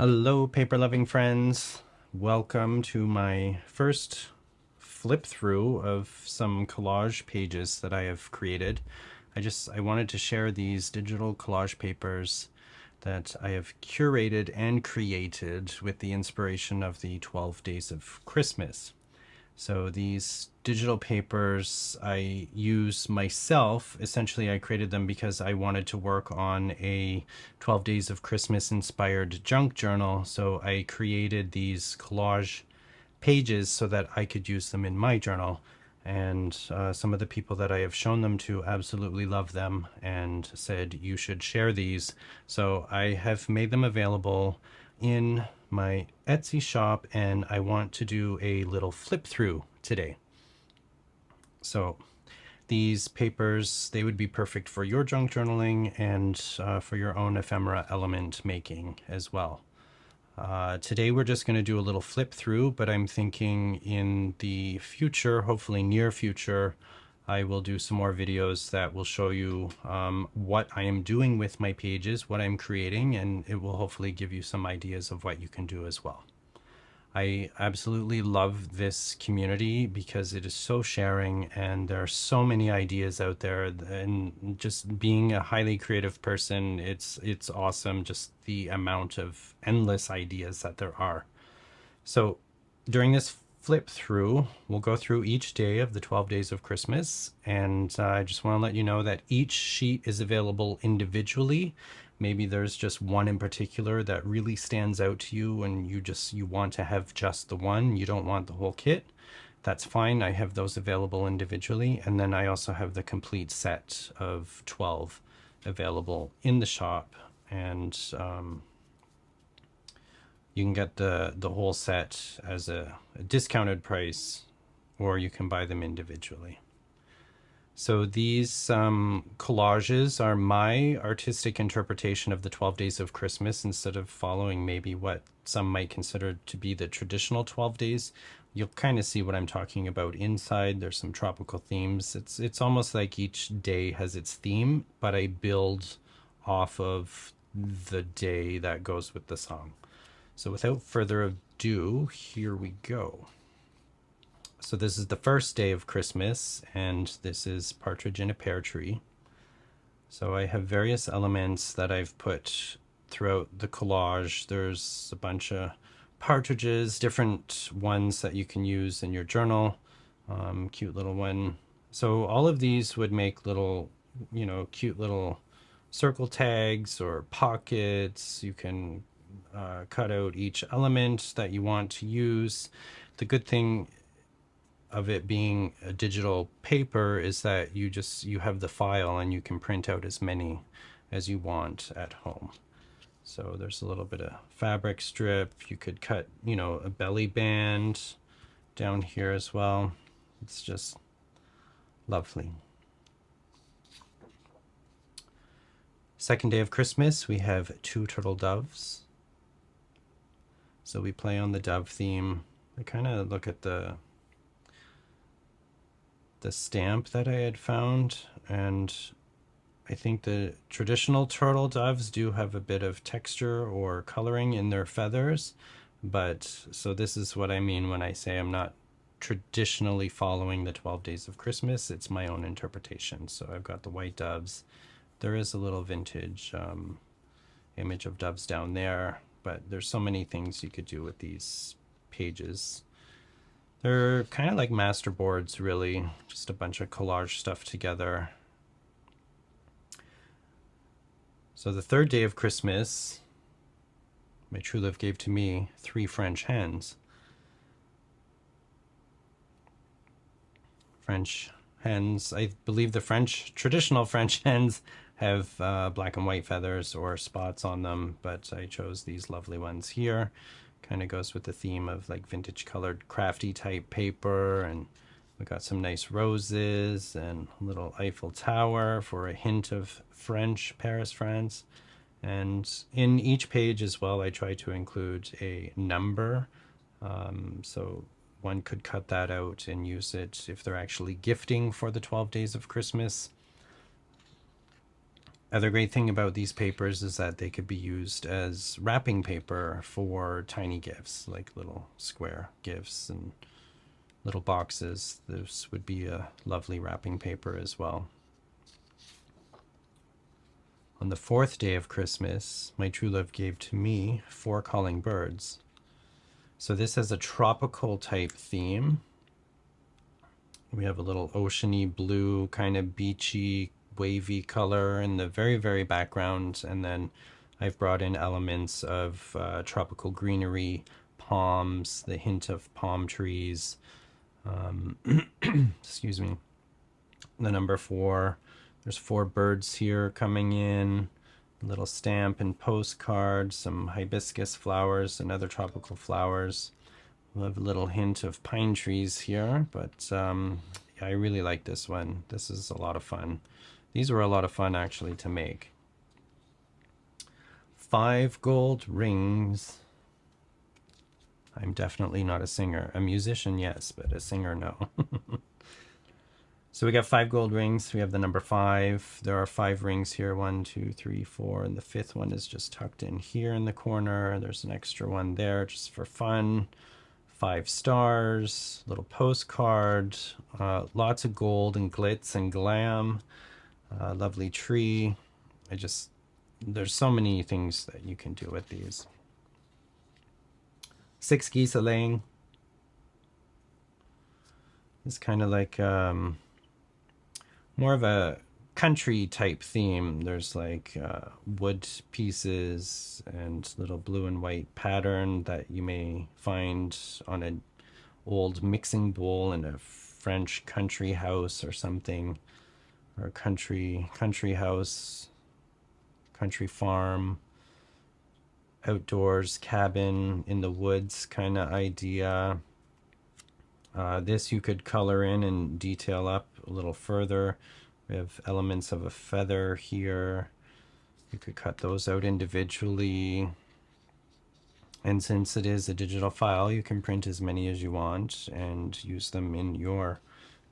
Hello, paper loving friends. Welcome to my first flip through of some collage pages that I have created. I wanted to share these digital collage papers that I have curated and created with the inspiration of the 12 Days of Christmas. So these digital papers I use myself. Essentially, I created them because I wanted to work on a 12 Days of Christmas inspired junk journal. So I created these collage pages so that I could use them in my journal. And some of the people that I have shown them to absolutely love them and said, you should share these. So I have made them available in my Etsy shop, and I want to do a little flip through today. So these papers, they would be perfect for your junk journaling and for your own ephemera element making as well. Today we're just going to do a little flip through, but I'm thinking in the future, hopefully near future, I will do some more videos that will show you what I am doing with my pages, what I'm creating, and it will hopefully give you some ideas of what you can do as well. I absolutely love this community because it is so sharing and there are so many ideas out there, and just being a highly creative person, it's awesome just the amount of endless ideas that there are. So during this flip through, we'll go through each day of the 12 Days of Christmas, and I just want to let you know that each sheet is available individually. Maybe there's just one in particular that really stands out to you and you want to have just the one, you don't want the whole kit. That's fine. I have those available individually, and then I also have the complete set of 12 available in the shop, and you can get the whole set as a discounted price, or you can buy them individually. So these collages are my artistic interpretation of the 12 Days of Christmas instead of following maybe what some might consider to be the traditional 12 days. You'll kind of see what I'm talking about inside. There's some tropical themes. It's almost like each day has its theme, but I build off of the day that goes with the song. So without further ado, here we go. So this is the first day of Christmas, and this is Partridge in a Pear Tree. So I have various elements that I've put throughout the collage. There's a bunch of partridges, different ones that you can use in your journal. Cute little one. So all of these would make little, cute little circle tags or pockets. You can cut out each element that you want to use. The good thing of it being a digital paper is that you have the file and you can print out as many as you want at home. So there's a little bit of fabric strip. You could cut, a belly band down here as well. It's just lovely. Second day of Christmas, we have 2 turtle doves. So we play on the dove theme. I kind of look at the stamp that I had found, and I think the traditional turtle doves do have a bit of texture or coloring in their feathers, but so this is what I mean when I say I'm not traditionally following the 12 Days of Christmas. It's my own interpretation. So I've got the white doves. There is a little vintage image of doves down there, but there's so many things you could do with these pages. They're kind of like master boards, really, just a bunch of collage stuff together. So the third day of Christmas, my true love gave to me 3 French hens. French hens, I believe the traditional French hens have black and white feathers or spots on them, but I chose these lovely ones here. Kind of goes with the theme of like vintage colored crafty type paper, and we got some nice roses and a little Eiffel Tower for a hint of French, Paris, France. And in each page as well, I try to include a number, so one could cut that out and use it if they're actually gifting for the 12 Days of Christmas. Other great thing about these papers is that they could be used as wrapping paper for tiny gifts, like little square gifts and little boxes. This would be a lovely wrapping paper as well. On the 4th day of Christmas, my true love gave to me 4 calling birds. So this has a tropical type theme. We have a little oceany blue, kind of beachy, wavy color in the very, very background. And then I've brought in elements of tropical greenery, palms, the hint of palm trees. Excuse me. The number 4. There's 4 birds here coming in. A little stamp and postcard, some hibiscus flowers and other tropical flowers. We'll have a little hint of pine trees here, but yeah, I really like this one. This is a lot of fun. These were a lot of fun actually to make. 5 gold rings. I'm definitely not a singer. A musician, yes, but a singer, no. So we got 5 gold rings. We have the number 5. There are 5 rings here. 1, 2, 3, 4. And the 5th one is just tucked in here in the corner. There's an extra one there just for fun. 5 stars, little postcard, lots of gold and glitz and glam. Lovely tree. There's so many things that you can do with these. 6 geese a laying. It's kind of like more of a country type theme. There's like wood pieces and little blue and white pattern that you may find on an old mixing bowl in a French country house or something, or a country house, country farm, outdoors cabin in the woods kind of idea. This you could color in and detail up a little further. We have elements of a feather here. You could cut those out individually. And since it is a digital file, you can print as many as you want and use them in your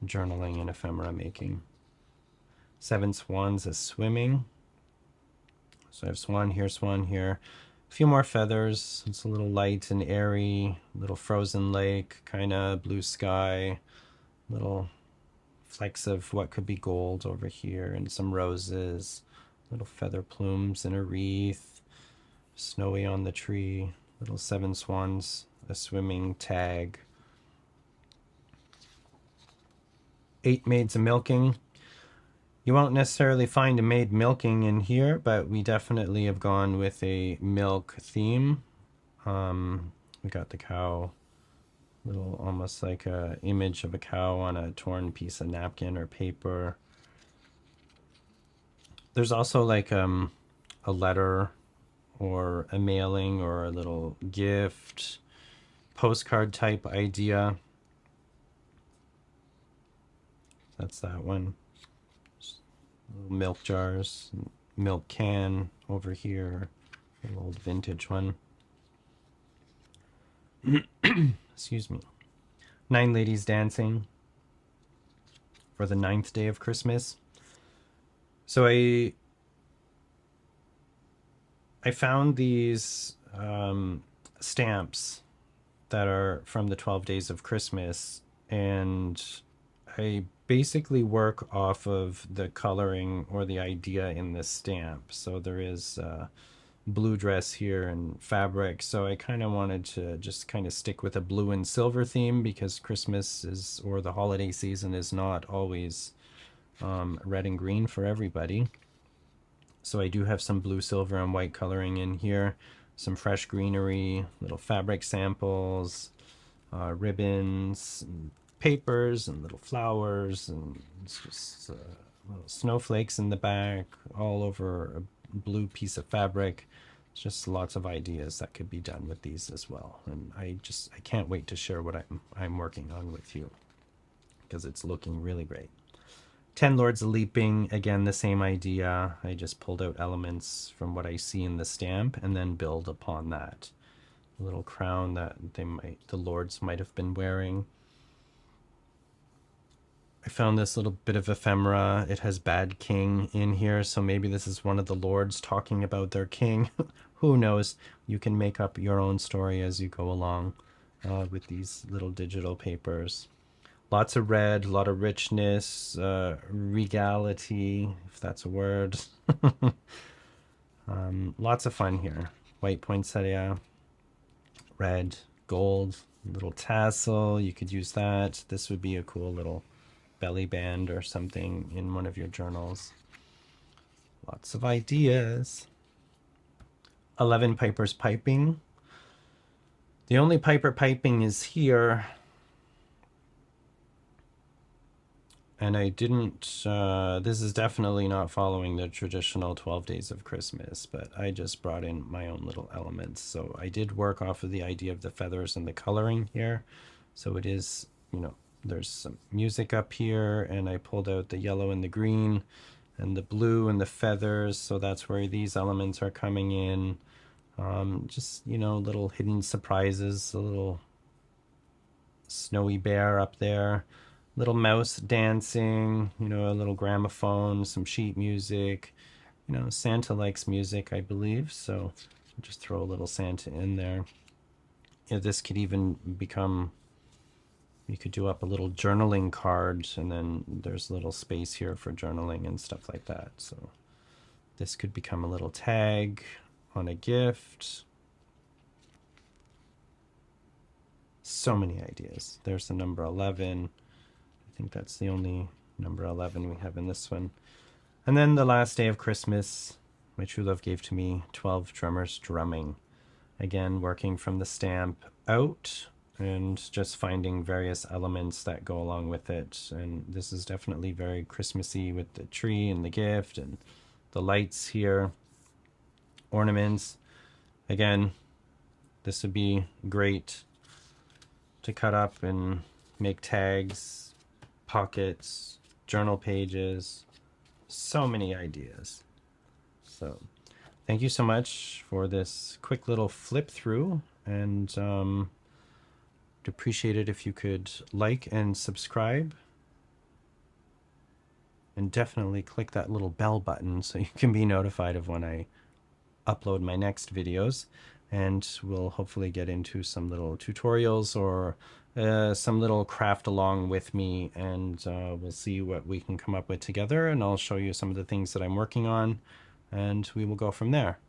journaling and ephemera making. 7 swans is swimming. So I have swan here. A few more feathers. It's a little light and airy, little frozen lake, kind of blue sky, little flecks of what could be gold over here, and some roses, little feather plumes in a wreath, snowy on the tree, little 7 swans, a swimming tag. 8 maids a milking. You won't necessarily find a maid milking in here, but we definitely have gone with a milk theme. We got the cow, little almost like a image of a cow on a torn piece of napkin or paper. There's also like a letter or a mailing or a little gift, postcard type idea. That's that one. Little milk jars, milk can over here, an old vintage one. Excuse me. 9 ladies dancing for the 9th day of Christmas. So I found these stamps that are from the 12 days of Christmas, and I basically work off of the coloring or the idea in this stamp. So there is blue dress here and fabric. So I kind of wanted to just kind of stick with a blue and silver theme, because Christmas is, or the holiday season, is not always red and green for everybody. So I do have some blue, silver, and white coloring in here, some fresh greenery, little fabric samples, ribbons, and papers, and little flowers, and it's just little snowflakes in the back, all over a blue piece of fabric. It's just lots of ideas that could be done with these as well. And I can't wait to share what I'm working on with you, because it's looking really great. 10 Lords a Leaping, again, the same idea. I just pulled out elements from what I see in the stamp and then build upon that. A little crown that the Lords might have been wearing. I found this little bit of ephemera. It has bad king in here, so maybe this is one of the lords talking about their king. Who knows? You can make up your own story as you go along with these little digital papers. Lots of red, a lot of richness, regality, if that's a word. Lots of fun here. White poinsettia, red, gold, little tassel. You could use that. This would be a cool little belly band or something in one of your journals. Lots of ideas. 11 pipers piping. The only piper piping is here. And I didn't, this is definitely not following the traditional 12 days of Christmas, but I just brought in my own little elements. So I did work off of the idea of the feathers and the coloring here. So it is, you know, there's some music up here, and I pulled out the yellow and the green and the blue and the feathers. So that's where these elements are coming in. Just, you know, little hidden surprises, a little snowy bear up there. Little mouse dancing, you know, a little gramophone, some sheet music. You know, Santa likes music, I believe, so I'll just throw a little Santa in there. Yeah, this could even become, you could do up a little journaling card, and then there's a little space here for journaling and stuff like that. So this could become a little tag on a gift. So many ideas. There's the number 11. I think that's the only number 11 we have in this one. And then the last day of Christmas, my true love gave to me 12 drummers drumming. Again, working from the stamp out and just finding various elements that go along with it. And this is definitely very Christmassy with the tree and the gift and the lights here, ornaments. Again, this would be great to cut up and make tags, pockets, journal pages, so many ideas. So thank you so much for this quick little flip through, and I'd appreciate it if you could like and subscribe, and definitely click that little bell button so you can be notified of when I upload my next videos. And we'll hopefully get into some little tutorials or some little craft along with me, and we'll see what we can come up with together, and I'll show you some of the things that I'm working on, and we will go from there.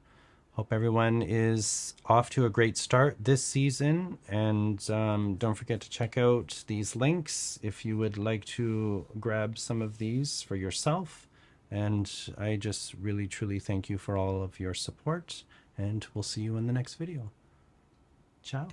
Hope everyone is off to a great start this season, and don't forget to check out these links if you would like to grab some of these for yourself. And I just really truly thank you for all of your support, and we'll see you in the next video. Ciao.